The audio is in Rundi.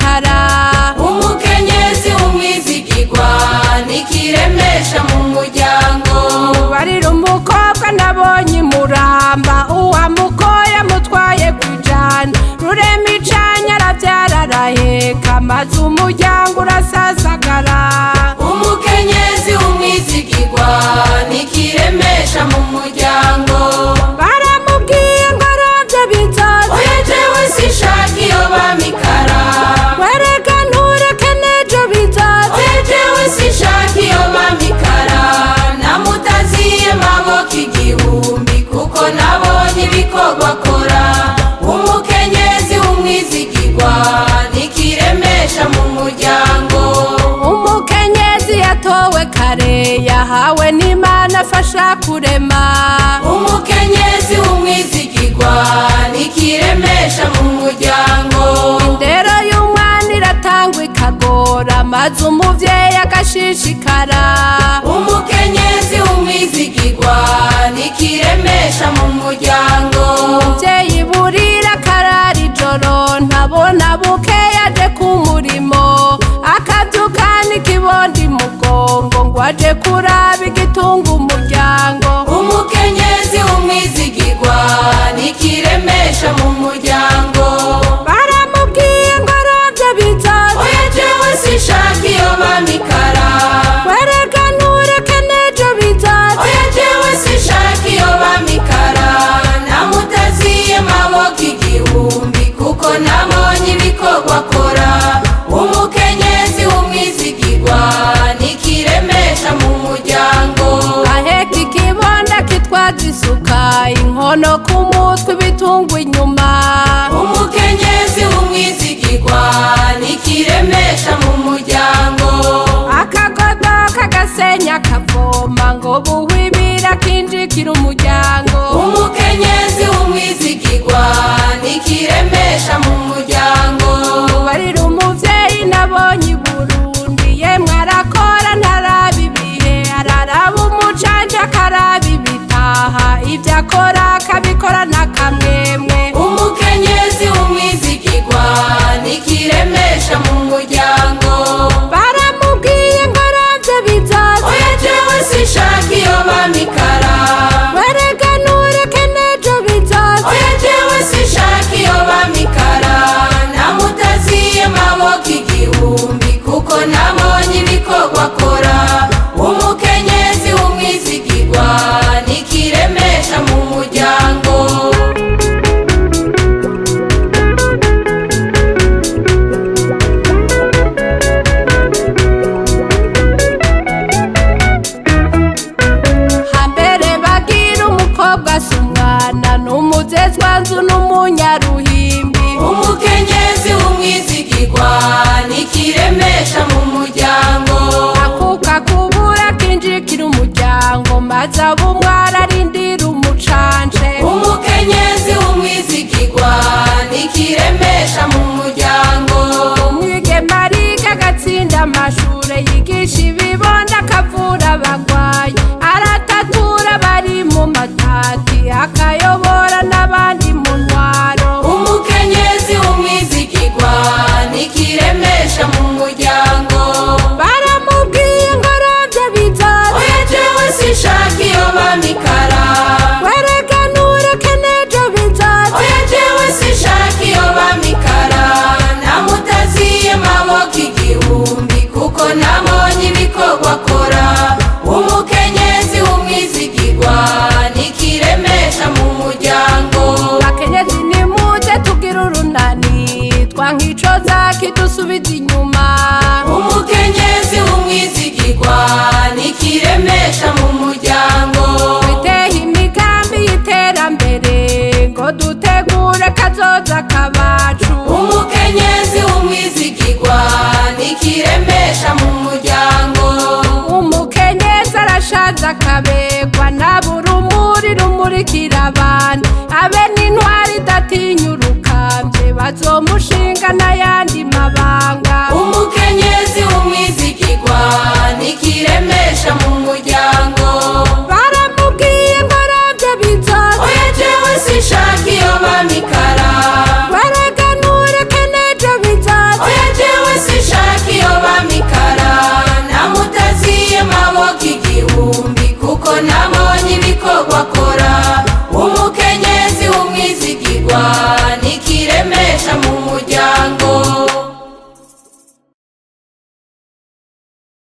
bamikara. Umukenyezi w'umwizigirwa nikiremesha mu muryango. Barira umukobwa nabonye imuramba, uwamukoye mutwaye kwijana. Rurema icanya aravyara araheka, maze umuryango urasasagara. Umukenyezi w'umwizigirwa nikiremesha mu muryango. Baramubwiye ngo aravye bizoza, oya jewe sinshaka iyo bamikara. wereka ntureke n'ejo bizoza, oya jewe sinshaka iyo bamikara. Namutaziye maboko igihumbi kuko nabonye ibikorwa akora. Umukenyezi w'umwizigirwa nikiremesha mu muryango. umukenyezi yatowe kare, yahawe n'Imana afasha kurema. Umukenyezi w'umwizigirwa nikiremesha mu muryango. Indero y'umwana iratangwa ikagora, maze umuvyeyi agashishikara. Umukenyezi w'umwizigirwa nikiremesha mu muryango. Umuvyeyi burira akarara ijoro, ntabona buke yaje ku murimo. Akavyukana ikibondi mugongo, ngo aje kuraba igitunga umuryango. Umukenyezi w'umwizigirwa nikiremesha mu muryango. Baramubwiye ngo aravye bizoza, oya jewe sinshaka iyo bamikara. wereka ntureke n'ejo bizoza, oya jewe sinshaka iyo bamikara. Namutaziye maboko igihumbi kuko nabonye ibikorwa akora. Umukenyezi w'umwizigirwa nikiremesha mu muryango. aheka ikibonda kitwaza isuka, inkono ku mutwe ibitungwa inyuma. Umukenyezi w'umwizigirwa nikiremesha mu muryango. Akagodo kagasenya kavoma, ngo buhwibira kinjikira umuryango. Umukenyezi w'umwizigirwa nikiremesha mu muryango. Barira umuvyeyi nabonye i Burundi, yemwe arakora ntaraba ibihe, araraba umucanja akaraba ibitaha, ivyo akora akabikora n'akamwemwe. Umukenyezi w'umwizigirwa nikiremesha mu muryango. Baramubwiye ngo aravye bizoza, oya jewe sinshaka iyo bamikara. wereka ntureke n'ejo bizoza, oya jewe sinshaka iyo bamikara. Namutaziye maboko igihumbi kuko nabonye ibikorwa akora. Umukenyezi w'umwizigirwa nikiremesha mu muryango. hambere bagira umukobwa si umwana, n'umuzezwa nzu n'umunyaruhimbi. Umukenyezi w'umwizigirwa nikiremesha mu muryango. akuka kubura kinjikira umuryango, maze abumwara arindira umucanje. Umukenyezi w'umwizigirwa nikiremesha mu muryango. umwigeme ariga agatsinda amashure, yigisha ibibondo akavura abagwayi, aratatura bari mu matati, akayobora n'abandi mu ntwaro. Umukenyezi w'umwizigirwa nikiremesha mu muryango. Baramubwiye ngo aravye bizoza, oya jewe sinshaka iyo bamikara. wereka ntureke n'ejo bizoza, oya jewe sinshaka iyo bamikara. Namutaziye maboko igihumbi kuko nabonye ibikorwa akora. Umukenyezi w'umwizigirwa nikiremesha mu muryango. bakenyezi nimuze tugira urunani, twankicoza kidusubiza inyuma. Umukenyezi w'umwizigirwa nikiremesha mu muryango. twiteho imigambi y'iterambere, ngo dutegure kazoza kabacu. Umukenyezi w'umwizigirwa nikiremesha mu muryango. umukenyezi arashaza akabegwa, nabura urumuri rumurikira abantu. abe n'intwari idatinya urukambye, bazomushinga n'ayandi mabanga. Umukenyezi w'umwizigirwa nikiremesha mu muryango.